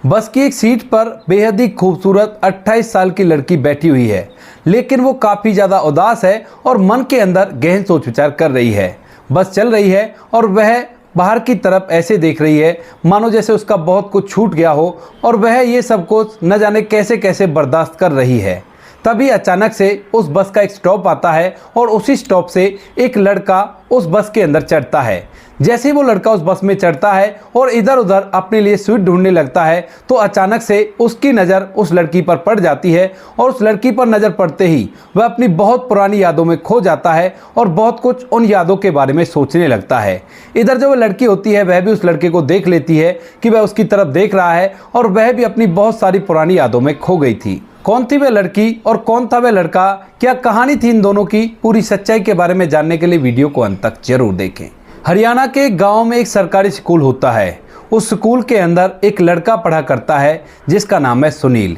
बस की एक सीट पर बेहद ही खूबसूरत 28 साल की लड़की बैठी हुई है, लेकिन वो काफ़ी ज़्यादा उदास है और मन के अंदर गहन सोच विचार कर रही है। बस चल रही है और वह बाहर की तरफ ऐसे देख रही है मानो जैसे उसका बहुत कुछ छूट गया हो और वह ये सब कुछ न जाने कैसे कैसे बर्दाश्त कर रही है। तभी अचानक से उस बस का एक स्टॉप आता है और उसी स्टॉप से एक लड़का उस बस के अंदर चढ़ता है। जैसे ही वो लड़का उस बस में चढ़ता है और इधर उधर अपने लिए सीट ढूंढने लगता है तो अचानक से उसकी नज़र उस लड़की पर पड़ जाती है और उस लड़की पर नज़र पड़ते ही वह अपनी बहुत पुरानी यादों में खो जाता है और बहुत कुछ उन यादों के बारे में सोचने लगता है। इधर जो वह लड़की होती है वह भी उस लड़के को देख लेती है कि वह उसकी तरफ देख रहा है और वह भी अपनी बहुत सारी पुरानी यादों में खो गई थी। कौन थी वह लड़की और कौन था वह लड़का, क्या कहानी थी इन दोनों की, पूरी सच्चाई के बारे में जानने के लिए वीडियो को अंत तक जरूर देखें। हरियाणा के एक गांव में एक सरकारी स्कूल होता है। उस स्कूल के अंदर एक लड़का पढ़ा करता है जिसका नाम है सुनील।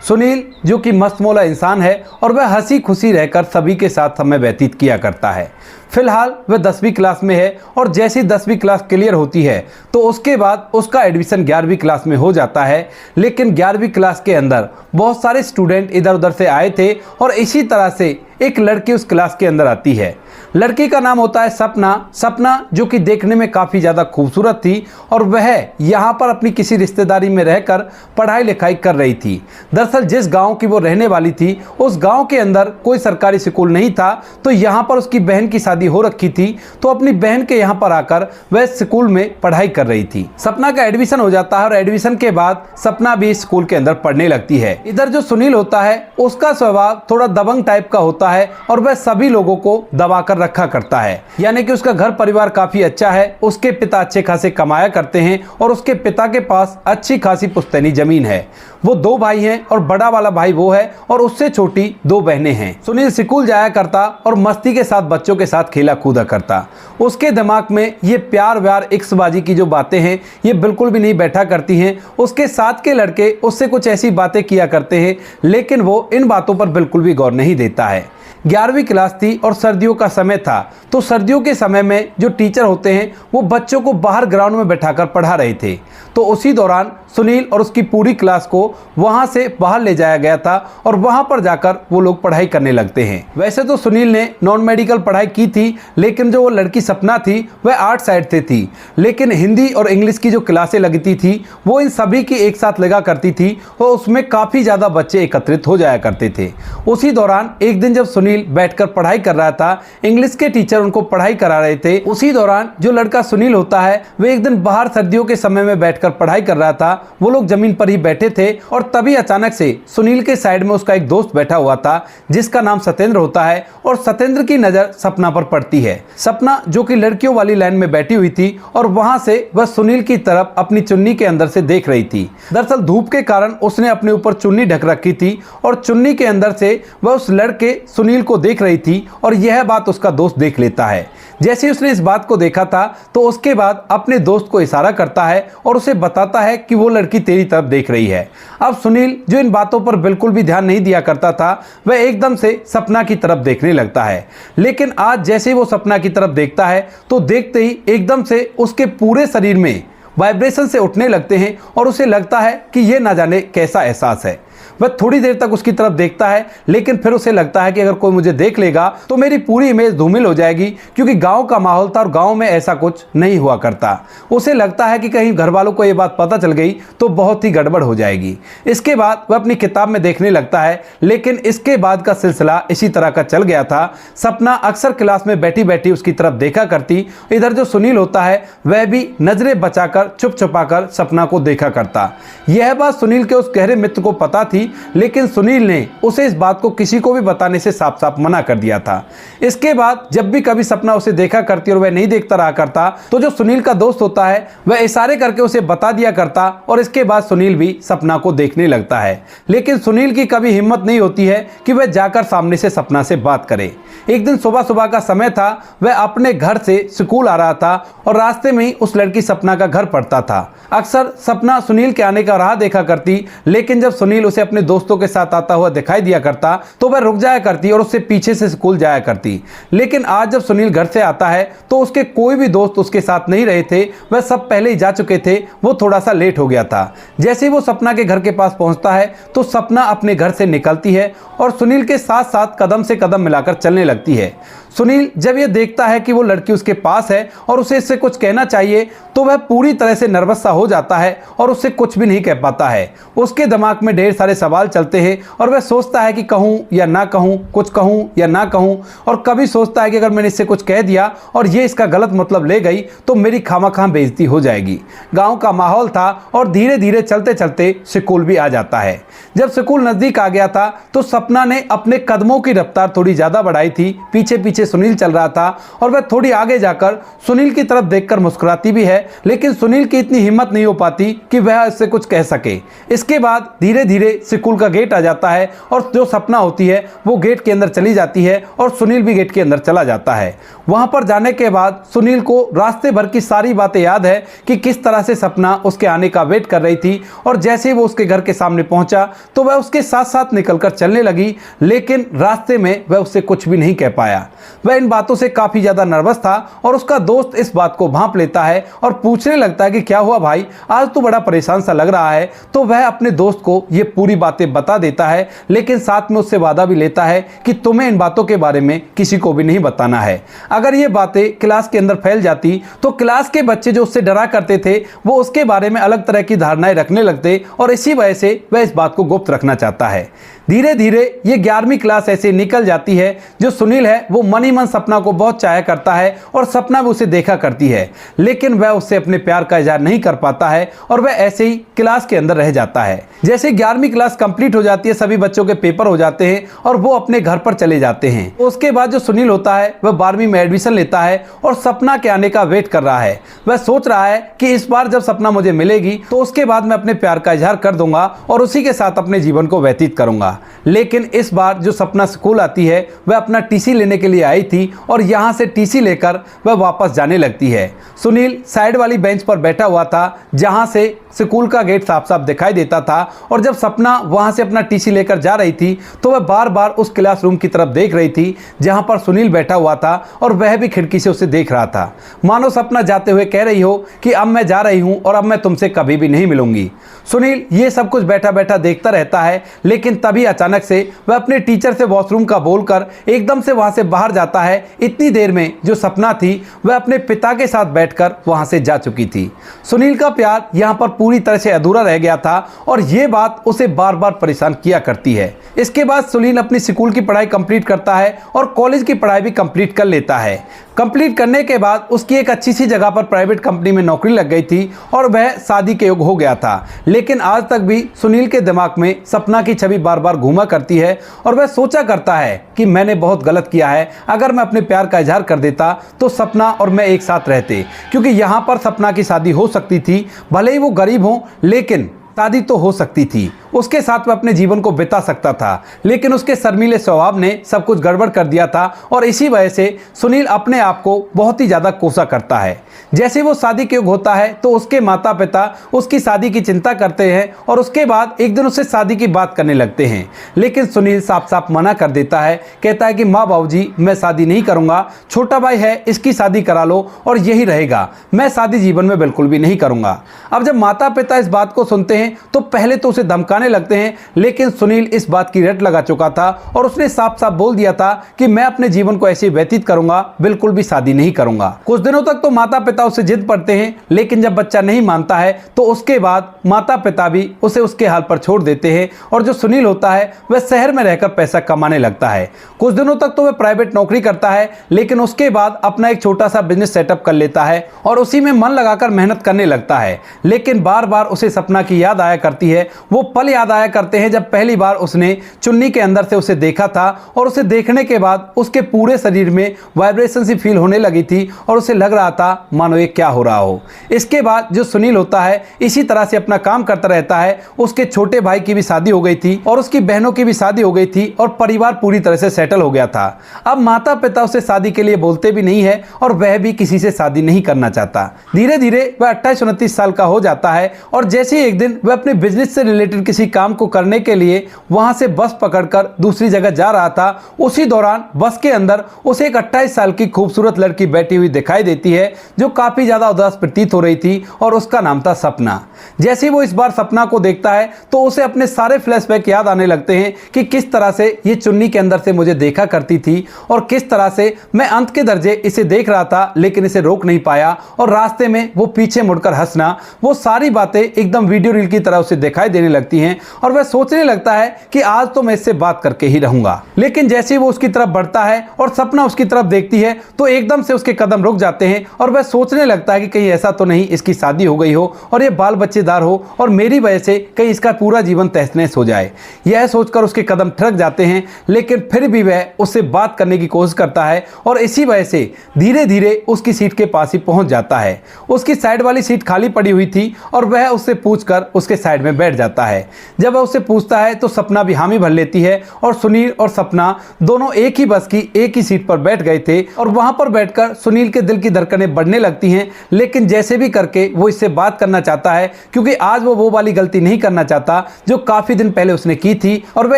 सुनील जो कि मस्तमौला इंसान है और वह हंसी खुशी रहकर सभी के साथ समय व्यतीत किया करता है। फिलहाल वह 10वीं क्लास में है और जैसी 10वीं क्लास क्लियर होती है तो उसके बाद उसका एडमिशन 11वीं क्लास में हो जाता है। लेकिन 11वीं क्लास के अंदर बहुत सारे स्टूडेंट इधर उधर से आए थे और इसी तरह से एक लड़की उस क्लास के अंदर आती है। लड़की का नाम होता है सपना जो कि देखने में काफ़ी ज़्यादा खूबसूरत थी और वह यहाँ पर अपनी किसी रिश्तेदारी में रहकर पढ़ाई लिखाई कर रही थी। दरअसल जिस गांव की वो रहने वाली थी उस गांव के अंदर कोई सरकारी स्कूल नहीं था, तो यहाँ पर उसकी बहन की शादी हो रखी थी, तो अपनी बहन के यहाँ पर आकर वह स्कूल में पढ़ाई कर रही थी। सपना का एडमिशन हो जाता है और एडमिशन के बाद सपना भी स्कूल के अंदर पढ़ने लगती है। इधर जो सुनील होता है उसका स्वभाव थोड़ा दबंग टाइप का होता है और वह सभी लोगों को दबा कर रखा करता है, यानी कि उसका घर परिवार काफी अच्छा है। उसके पिता अच्छे खासे कमाया करते हैं और उसके पिता के पास अच्छी खासी पुश्तैनी जमीन है। वो 2 भाई हैं और बड़ा वाला भाई वो है और उससे छोटी 2 बहनें हैं। सुनील स्कूल जाया करता और मस्ती के साथ बच्चों के साथ खेला कूदा करता। उसके दिमाग में ये प्यार व्यार इक्सबाजी की जो बातें हैं ये बिल्कुल भी नहीं बैठा करती हैं। उसके साथ के लड़के उससे कुछ ऐसी बातें किया करते हैं लेकिन वो इन बातों पर बिल्कुल भी गौर नहीं देता है। 11वीं क्लास थी और सर्दियों का समय था, तो सर्दियों के समय में जो टीचर होते हैं वो बच्चों को बाहर ग्राउंड में बैठाकर पढ़ा रहे थे। तो उसी दौरान सुनील और उसकी पूरी क्लास को वहां से बाहर ले जाया गया था और वहां पर जाकर वो लोग पढ़ाई करने लगते हैं। वैसे तो सुनील ने नॉन मेडिकल पढ़ाई की थी, लेकिन जो वो लड़की सपना थी वह आर्ट साइड से थी। लेकिन हिंदी और इंग्लिश की जो क्लासें लगती थी वो इन सभी की एक साथ लगा करती थी और उसमें काफ़ी ज़्यादा बच्चे एकत्रित हो जाया करते थे। उसी दौरान एक दिन जब सुनील बैठकर पढ़ाई कर रहा था, इंग्लिश के टीचर उनको पढ़ाई करा रहे थे, उसी दौरान जो लड़का सुनील होता है वह एक दिन बाहर सर्दियों के समय में बैठकर पढ़ाई कर रहा था। वो लोग जमीन पर ही बैठे थे और तभी अचानक से सुनील के साइड में उसका एक दोस्त बैठा हुआ था जिसका नाम सत्येंद्र होता है और सत्येंद्र की नजर सपना पर पड़ती है। सपना जो कि लड़कियों वाली लाइन में बैठी हुई थी और वहां से वह सुनील की तरफ अपनी चुन्नी के अंदर से देख रही थी। दरअसल धूप के कारण उसने अपने ऊपर चुन्नी ढक रखी थी और चुन्नी के अंदर से वह उस लड़के सुनील को देख रही थी और यह बात उसका दोस्त देख लेता है। जैसे उसने इस बात को देखा था तो उसके बाद अपने दोस्त को इशारा करता है और उसे बताता है कि वो लड़की तेरी तरफ देख रही है। अब सुनील जो इन बातों पर बिल्कुल भी ध्यान नहीं दिया करता था वह एकदम से सपना की तरफ देखने लगता है। लेकिन आज जैसे ही वो सपना की तरफ देखता है तो देखते ही एकदम से उसके पूरे शरीर में वाइब्रेशन से उठने लगते हैं और उसे लगता है कि यह ना जाने कैसा एहसास है। वह थोड़ी देर तक उसकी तरफ देखता है लेकिन फिर उसे लगता है कि अगर कोई मुझे देख लेगा तो मेरी पूरी इमेज धूमिल हो जाएगी, क्योंकि गांव का माहौल था और गांव में ऐसा कुछ नहीं हुआ करता। उसे लगता है कि कहीं घर वालों को यह बात पता चल गई तो बहुत ही गड़बड़ हो जाएगी। इसके बाद वह अपनी किताब में देखने लगता है, लेकिन इसके बाद का सिलसिला इसी तरह का चल गया था। सपना अक्सर क्लास में बैठी बैठी उसकी तरफ देखा करती। इधर जो सुनील होता है वह भी नजरें बचाकर चुप छुपाकर सपना को देखा करता। यह बात सुनील के उस गहरे मित्र को पता थी, लेकिन सुनील ने उसे इस बात को किसी को भी बताने से साफ साफ मना कर दिया था। इसके बाद जब भी कभी सपना उसे देखा करती और वह नहीं देखता रहा करता तो जो सुनील का दोस्त होता है वह इशारे करके उसे बता दिया करता और इसके बाद सुनील भी सपना को देखने लगता है। लेकिन सुनील की कभी हिम्मत नहीं होती है कि वह जाकर सामने से सपना से बात करे। एक दिन सुबह सुबह का समय था, वह अपने घर से स्कूल आ रहा था और रास्ते में ही उस लड़की सपना का घर पड़ता था। अक्सर सपना सुनील के आने का राह देखा करती, लेकिन जब सुनील उसे अपने दोस्तों के साथ आता हुआ दिखाई दिया करता तो वह रुक जाया करती और उससे पीछे से स्कूल जाया करती। लेकिन आज जब सुनील घर से आता है तो उसके कोई भी दोस्त उसके साथ नहीं रहे थे, वह सब पहले ही जा चुके थे, वो थोड़ा सा लेट हो गया था। जैसे ही वो सपना के घर के पास पहुंचता है तो सपना अपने घर से निकलती है और सुनील के साथ साथ कदम से कदम मिलाकर चलने लगती है। सुनील जब यह देखता है कि वो लड़की उसके पास है और उसे इससे कुछ कहना चाहिए तो वह पूरी तरह से नर्वस सा हो जाता है और उससे कुछ भी नहीं कह पाता है। उसके दिमाग में ढेर सारे सवाल चलते हैं और वह सोचता है कि कहूं या ना कहूं, कुछ कहूं या ना कहूं, और कभी सोचता है कि अगर मैंने इससे कुछ कह दिया और ये इसका गलत मतलब ले गई तो मेरी खामखा बेइज्जती हो जाएगी। गाँव का माहौल था और धीरे धीरे चलते चलते स्कूल भी आ जाता है। जब स्कूल नज़दीक आ गया था तो सपना ने अपने कदमों की रफ्तार थोड़ी ज़्यादा बढ़ाई थी। पीछे पीछे सुनील चल रहा था और वह थोड़ी आगे जाकर सुनील की तरफ देखकर मुस्कुराती भी है, लेकिन सुनील की इतनी हिम्मत नहीं हो पाती कि वह इससे कुछ कह सके। इसके बाद धीरे धीरे स्कूल का गेट आ जाता है और जो सपना होती है वो गेट के अंदर चली जाती है और सुनील भी गेट के अंदर चला जाता है। वहां पर जाने के बाद सुनील को रास्ते भर की सारी बातें याद है कि किस तरह से सपना उसके आने का वेट कर रही थी, और जैसे ही वो उसके घर के सामने पहुंचा तो वह उसके साथ साथ निकलकर चलने लगी, लेकिन रास्ते में वह उससे कुछ भी नहीं कह पाया। वह इन बातों से काफी ज्यादा नर्वस था और उसका दोस्त इस बात को भांप लेता है और पूछने लगता है कि क्या हुआ भाई, आज तो बड़ा परेशान सा लग रहा है। तो वह अपने दोस्त को ये पूरी बातें बता देता है, लेकिन साथ में उससे वादा भी लेता है कि तुम्हें इन बातों के बारे में किसी को भी नहीं बताना है। अगर ये बातें क्लास के अंदर फैल जाती तो क्लास के बच्चे जो उससे डरा करते थे वो उसके बारे में अलग तरह की धारणाएं रखने लगते, और इसी वजह से वह इस बात को गुप्त रखना चाहता है। धीरे धीरे ये 11वीं क्लास ऐसे निकल जाती है। जो सुनील है वो मन ही मन सपना को बहुत चाहा करता है और सपना भी उसे देखा करती है, लेकिन वह उससे अपने प्यार का इजहार नहीं कर पाता है और वह ऐसे ही क्लास के अंदर रह जाता है। जैसे 11वीं क्लास कंप्लीट हो जाती है, सभी बच्चों के पेपर हो जाते हैं और वो अपने घर पर चले जाते हैं। उसके बाद जो सुनील होता है वह 12वीं में एडमिशन लेता है और सपना के आने का वेट कर रहा है। वह सोच रहा है कि इस बार जब सपना मुझे मिलेगी तो उसके बाद मैं अपने प्यार का इजहार कर दूंगा और उसी के साथ अपने जीवन को व्यतीत करूंगा। लेकिन इस बार जो सपना स्कूल आती है वह अपना टीसी लेने के लिए आई थी और यहाँ से टीसी लेकर वह वापस जाने लगती है। सुनील साइड वाली बेंच पर बैठा हुआ था जहाँ से स्कूल का गेट साफ साफ दिखाई देता था, और जब सपना वहाँ से अपना टीसी लेकर जा रही थी तो वह बार बार उस क्लासरूम की तरफ देख रही थी जहाँ पर सुनील बैठा हुआ था और वह भी खिड़की से उसे देख रहा था, मानो सपना जाते हुए कह रही हो कि अब मैं जा रही हूँ और अब मैं तुमसे कभी भी नहीं मिलूंगी। सुनील ये सब कुछ बैठा बैठा देखता रहता है, लेकिन तभी अचानक से वह अपने टीचर से वॉशरूम का बोलकर एकदम से वहां से बाहर जाता है। इतनी देर में जो सपना थी वह अपने पिता के साथ बैठकर वहां से जा चुकी थी। सुनील का प्यार यहाँ पर पूरी तरह से अधूरा रह गया था और ये बात उसे बार बार परेशान किया करती है। इसके बाद सुनील अपनी स्कूल की पढ़ाई कंप्लीट करता है और कॉलेज की पढ़ाई भी कंप्लीट कर लेता है। कंप्लीट करने के बाद उसकी एक अच्छी सी जगह पर प्राइवेट कंपनी में नौकरी लग गई थी और वह शादी के योग्य हो गया था, लेकिन आज तक भी सुनील के दिमाग में सपना की छवि बार बार घूमा करती है और वह सोचा करता है कि मैंने बहुत गलत किया है। अगर मैं अपने प्यार का इजहार कर देता तो सपना और मैं एक साथ रहते, क्योंकि यहाँ पर सपना की शादी हो सकती थी, भले ही वो गरीब हो लेकिन शादी तो हो सकती थी। उसके साथ वह अपने जीवन को बिता सकता था, लेकिन उसके शर्मीले स्वभाव ने सब कुछ गड़बड़ कर दिया था और इसी वजह से सुनील अपने आप को बहुत ही ज़्यादा कोसा करता है। जैसे वो शादी के योग्य होता है तो उसके माता पिता उसकी शादी की चिंता करते हैं और उसके बाद एक दिन उससे शादी की बात करने लगते हैं, लेकिन सुनील साफ साफ मना कर देता है। कहता है कि माँ बाबूजी मैं शादी नहीं करूँगा, छोटा भाई है इसकी शादी करा लो और यही रहेगा, मैं शादी जीवन में बिल्कुल भी नहीं करूँगा। अब जब माता पिता इस बात को सुनते हैं तो पहले तो उसे धमकाने लगते हैं, लेकिन सुनील इस बात की रट लगा चुका था और उसने साफ साफ बोल दिया था कि मैं अपने जीवन को ऐसे व्यतीत करूंगा, बिल्कुल भी शादी नहीं करूंगा। कुछ दिनों तक तो माता पिता उसे जिद पड़ते हैं, लेकिन जब बच्चा नहीं मानता है तो उसके बाद माता पिता भी उसे उसके हाल पर छोड़ देते हैं और जो सुनील होता है वह शहर में रहकर पैसा कमाने लगता है। कुछ दिनों तक तो वह प्राइवेट नौकरी करता है, लेकिन उसके बाद अपना एक छोटा सा बिजनेस सेटअप कर लेता है और उसी में मन लगाकर मेहनत करने लगता है। लेकिन बार बार उसे सपना की याद आया करती है। वो पल याद आया करते हैं जब पहली बार उसने चुन्नी के अंदर से उसे देखा था और उसे देखने के बाद उसके पूरे शरीर में वाइब्रेशन सी फील होने लगी थी और उसे लग रहा था मानो ये क्या हो रहा हो। इसके बाद जो सुनील होता है इसी तरह से अपना काम करता रहता है। उसके छोटे भाई की भी शादी हो गई थी और उसकी बहनों की भी शादी हो गई थी और परिवार पूरी तरह से सेटल हो गया था। अब माता पिता उसे शादी के लिए बोलते भी नहीं है और वह भी किसी से शादी नहीं करना चाहता। धीरे धीरे वह 28-29 साल का हो जाता है और जैसे ही एक दिन वह अपने बिजनेस से रिलेटेड किसी काम को करने के लिए वहां से बस पकड़कर दूसरी जगह जा रहा था। उसी दौरान बस के अंदर उसे एक 28 साल की खूबसूरत लड़की बैठी हुई दिखाई देती है जो काफी ज्यादा उदास प्रतीत हो रही थी और उसका नाम था सपना। जैसे वो इस बार सपना को देखता है तो उसे अपने सारे फ्लैशबैक याद आने लगते हैं कि किस तरह से ये चुन्नी के अंदर से मुझे देखा करती थी और किस तरह से मैं अंत के दर्जे इसे देख रहा था लेकिन इसे रोक नहीं पाया और रास्ते में वो पीछे मुड़कर हंसना, वो सारी बातें एकदम वीडियो रील की तरह उसे दिखाई देने लगती हैं और वह सोचने लगता है कि आज तो मैं इससे बात करके ही रहूंगा। लेकिन जैसे ही वो उसकी तरफ बढ़ता है और सपना उसकी तरफ देखती है तो एकदम से उसके कदम रुक जाते हैं और वह सोचने लगता है कि कहीं ऐसा तो नहीं इसकी शादी हो गई हो और ये बाल बच्चेदार हो और मेरी वजह से कहीं इसका पूरा जीवन तहस नहस हो जाए। यह सोचकर उसके कदम ठिठक जाते हैं लेकिन फिर भी वह उससे बात करने की कोशिश करता है और इसी वजह से धीरे धीरे उसकी सीट के पास ही पहुंच जाता है। उसकी साइड वाली सीट खाली पड़ी हुई थी और वह उससे पूछकर उसके साइड में बैठ जाता है। जब वह उससे पूछता है तो सपना भी हामी भर लेती है और सुनील और सपना दोनों एक ही बस की एक ही सीट पर बैठ गए थे और वहां पर बैठकर सुनील के दिल की धड़कनें बढ़ने लगती हैं। लेकिन जैसे भी करके वो इससे बात करना चाहता है क्योंकि आज वो वाली गलती नहीं करना चाहता जो काफी दिन पहले उसने की थी और वह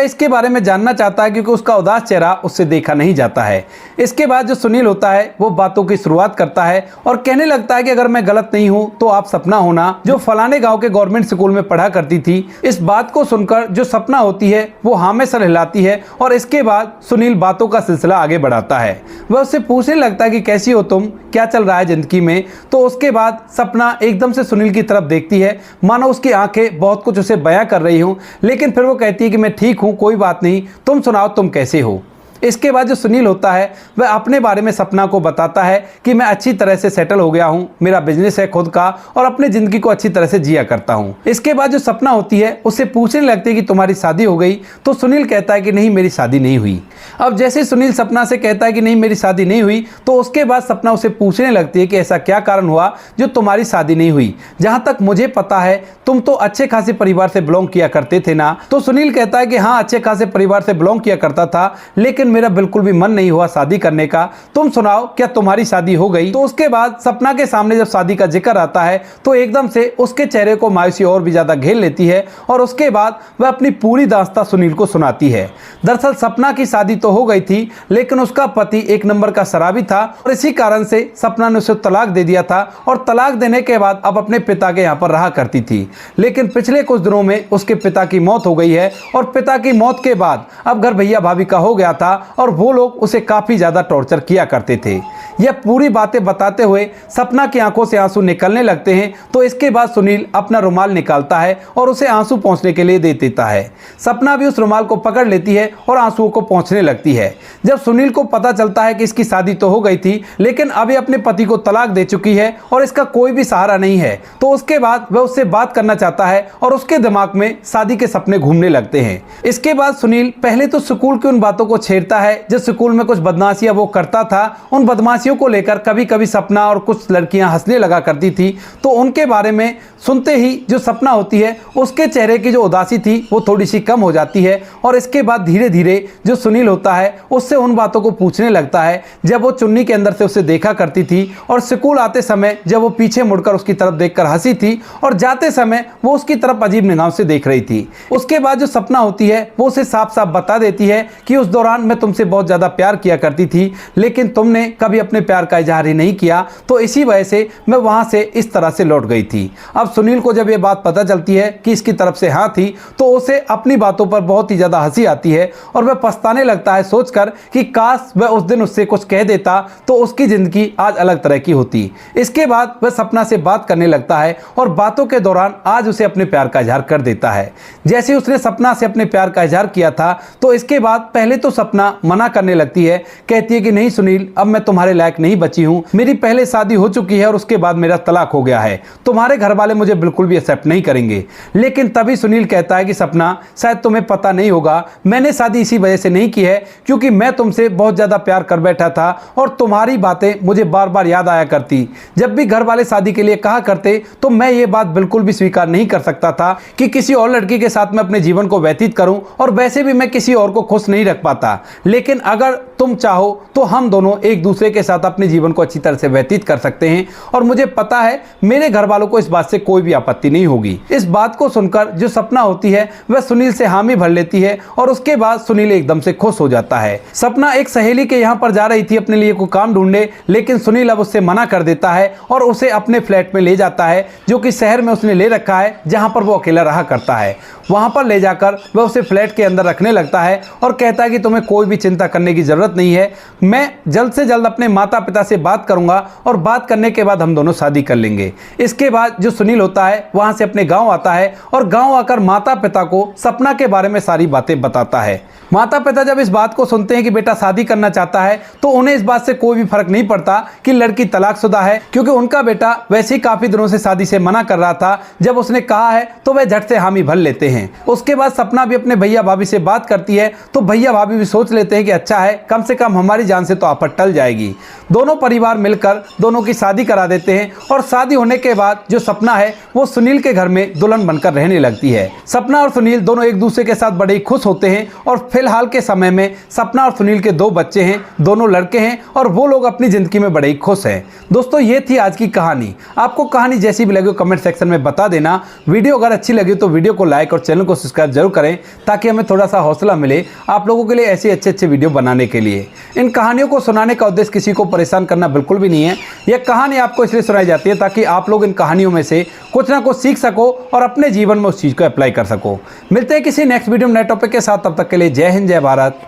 इसके बारे में जानना चाहता है क्योंकि उसका उदास चेहरा उससे देखा नहीं जाता है। इसके बाद जो सुनील होता है वो बातों की शुरुआत करता है और कहने लगता है कि अगर मैं गलत नहीं हूं तो आप सपना होना जो फलाने गांव के गवर्नमेंट स्कूल में पढ़ा करती थी। इस बात को सुनकर जो सपना होती है वो हाँ में सर हिलाती है और इसके बाद सुनील बातों का सिलसिला आगे बढ़ाता है। वह उससे पूछने लगता है कि कैसी हो तुम, क्या चल रहा है जिंदगी में। तो उसके बाद सपना एकदम से सुनील की तरफ देखती है मानो उसकी आंखें बहुत कुछ उसे बयां कर रही हूं, लेकिन फिर वो कहती है कि मैं ठीक हूं, कोई बात नहीं, तुम सुनाओ तुम कैसे हो। इसके बाद जो सुनील होता है वह अपने बारे में सपना को बताता है कि मैं अच्छी तरह से सेटल हो गया हूं, मेरा बिजनेस है खुद का और अपनी जिंदगी को अच्छी तरह से जिया करता हूं। इसके बाद जो सपना होती है उससे पूछने लगती है कि तुम्हारी शादी हो गई। तो सुनील कहता है कि नहीं मेरी शादी नहीं हुई। अब जैसे सुनील सपना से कहता है कि नहीं मेरी शादी नहीं हुई तो उसके बाद सपना उसे पूछने लगती है कि ऐसा क्या कारण हुआ जो तुम्हारी शादी नहीं हुई। जहां तक मुझे पता है तुम तो अच्छे खासे परिवार से बिलोंग किया करते थे ना। तो सुनील कहता है कि हाँ अच्छे खासे परिवार से बिलोंग किया करता था लेकिन मेरा बिल्कुल भी मन नहीं हुआ शादी करने का। तुम सुनाओ क्या तुम्हारी शादी हो गई। तो उसके बाद सपना के सामने जब शादी का जिक्र आता है तो एकदम से उसके चेहरे को मायूसी और भी ज्यादा घेर लेती है और उसके बाद वह अपनी पूरी दास्तां सुनील को सुनाती है। दरअसल सपना की शादी तो हो गई थी लेकिन उसका पति एक नंबर का शराबी था और इसी कारण से सपना ने उसे तलाक दे दिया था और तलाक देने के बाद अब अपने पिता के यहाँ पर रहा करती थी। लेकिन पिछले कुछ दिनों में उसके पिता की मौत हो गई है और पिता की मौत के बाद अब घर भैया भाभी का हो गया था और वो लोग उसे काफी ज्यादा टॉर्चर किया करते थे। यह पूरी बातें बताते हुए सपना की आंखों से आंसू निकलने लगते हैं। तो इसके बाद सुनील अपना रुमाल निकालता है और उसे आंसू पोंछने के लिए दे देता है। सपना भी उस रुमाल को पकड़ लेती है और आंसुओं को पोंछने लगती है। जब सुनील को पता चलता है कि इसकी शादी तो हो गई थी लेकिन अभी अपने पति को तलाक दे चुकी है और इसका कोई भी सहारा नहीं है तो उसके बाद वह उससे बात करना चाहता है और उसके दिमाग में शादी के सपने घूमने लगते हैं। इसके बाद सुनील पहले तो स्कूल की उन बातों को छेड़ता है जो स्कूल में कुछ बदमाशियां वो करता था। उन बदमाशियों को लेकर कभी कभी सपना और कुछ लड़कियां हंसने लगा करती थी तो उनके बारे में सुनते ही जो सपना होती है उसके चेहरे की जो उदासी थी वो थोड़ी सी कम हो जाती है और इसके बाद धीरे धीरे जो सुनील होता है उससे उन बातों को पूछने लगता है जब वो चुन्नी के अंदर से उसे देखा करती थी और स्कूल आते समय जब वो पीछे मुड़कर उसकी तरफ देखकर हंसी थी और जाते समय वो उसकी तरफ अजीब निगाहों से देख रही थी। उसके बाद जो सपना होती है वो उसे साफ साफ बता देती है कि उस दौरान मैं तुमसे बहुत ज्यादा प्यार किया करती थी लेकिन तुमने कभी अपने प्यार का इजहार ही नहीं किया तो इसी वजह से मैं वहां से इस तरह से लौट गई थी। अब सुनील को जब ये बात पता चलती है कि इसकी तरफ से हाँ थी तो उसे अपनी बातों पर बहुत ही ज्यादा हंसी आती है और वह पछताने लगता है सोचकर कि काश वह उस दिन उससे कुछ कह देता तो उसकी जिंदगी आज अलग तरह की होती। इसके बाद वह सपना से बात करने लगता है और बातों के दौरान आज उसे अपने प्यार का इजहार कर देता है। जैसे उसने सपना से अपने प्यार का इजहार किया था तो इसके बाद पहले तो सपना मना करने लगती है, कहती है कि नहीं सुनील अब मैं तुम्हारे लायक नहीं बची हूँ, मेरी पहले शादी हो चुकी है और उसके बाद मेरा तलाक हो गया है, तुम्हारे घर वाले मुझे बिल्कुल भी एक्सेप्ट नहीं करेंगे। लेकिन तभी सुनील कहता है कि सपना शायद तुम्हें पता नहीं होगा मैंने शादी इसी वजह से नहीं की है क्योंकि मैं तुमसे बहुत ज्यादा प्यार कर बैठा था और तुम्हारी बातें मुझे बार बार याद आया करती। जब भी घर वाले शादी के लिए कहा करते तो मैं ये बात बिल्कुल भी स्वीकार नहीं कर सकता था कि किसी और लड़की के साथ मैं अपने जीवन को व्यतीत करूं और वैसे भी मैं किसी और को खुश नहीं रख पाता। लेकिन अगर तुम चाहो तो हम दोनों एक दूसरे के साथ अपने जीवन को अच्छी तरह से व्यतीत कर सकते हैं और मुझे पता है मेरे घर वालों को इस बात से कोई भी आपत्ति नहीं होगी। इस बात को सुनकर जो सपना होती है वह सुनील से हामी भर लेती है और उसके बाद सुनील एकदम से खुश हो जाता है। सपना एक सहेली के यहाँ पर जा रही थी अपने लिए कोई काम ढूंढने, लेकिन सुनील अब उससे मना कर देता है और उसे अपने फ्लैट में ले जाता है जो कि शहर में उसने ले रखा है, जहाँ पर वो अकेला रहा करता है। वहाँ पर ले जाकर वह उसे फ्लैट के अंदर रखने लगता है और कहता है कि तुम्हें कोई भी चिंता करने की ज़रूरत नहीं है, मैं जल्द से जल्द अपने माता पिता से बात करूंगा और बात करने के बाद हम दोनों शादी कर लेंगे। इसके बाद जो सुनील होता है वहाँ से अपने गाँव आता है और गाँव आकर माता पिता को सपना के बारे में सारी बातें बताता है। माता पिता जब इस बात को सुनते हैं कि बेटा शादी करना चाहता है तो उन्हें इस बात से कोई भी फर्क नहीं पड़ता कि लड़की तलाकशुदा है, क्योंकि उनका बेटा वैसे ही काफ़ी दिनों से शादी से मना कर रहा था। जब उसने कहा है तो वह झट से हामी भर लेते हैं। उसके बाद सपना भी अपने भैया भाभी से बात करती है तो भैया भाभी भी सोच लेते हैं कि अच्छा है, कम से कम हमारी जान से तो आफत टल जाएगी। दोनों परिवार मिलकर दोनों की शादी करा देते हैं और शादी होने के बाद जो सपना है वो सुनील के घर में दुल्हन बनकर रहने लगती है। सपना और सुनील दोनों एक दूसरे के साथ बड़े ही खुश होते हैं और फिलहाल के समय में सपना और सुनील के 2 बच्चे हैं, दोनों लड़के हैं और वो लोग अपनी ज़िंदगी में बड़े ही खुश हैं। दोस्तों ये थी आज की कहानी। आपको कहानी जैसी भी लगी कमेंट सेक्शन में बता देना। वीडियो अगर अच्छी लगी तो वीडियो को लाइक और चैनल को सब्सक्राइब जरूर करें ताकि हमें थोड़ा सा हौसला मिले आप लोगों के लिए ऐसे अच्छे वीडियो बनाने के लिए। इन कहानियों को सुनाने का उद्देश्य किसी को परेशान करना बिल्कुल भी नहीं है। यह कहानी आपको इसलिए सुनाई जाती है ताकि आप लोग इन कहानियों में से कुछ ना कुछ सीख सको और अपने जीवन में उस चीज़ को अप्लाई कर सको। मिलते हैं किसी नेक्स्ट वीडियो में नए टॉपिक के साथ, तब तक के लिए जय हिंद, जय भारत,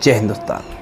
जय हिंदुस्तान।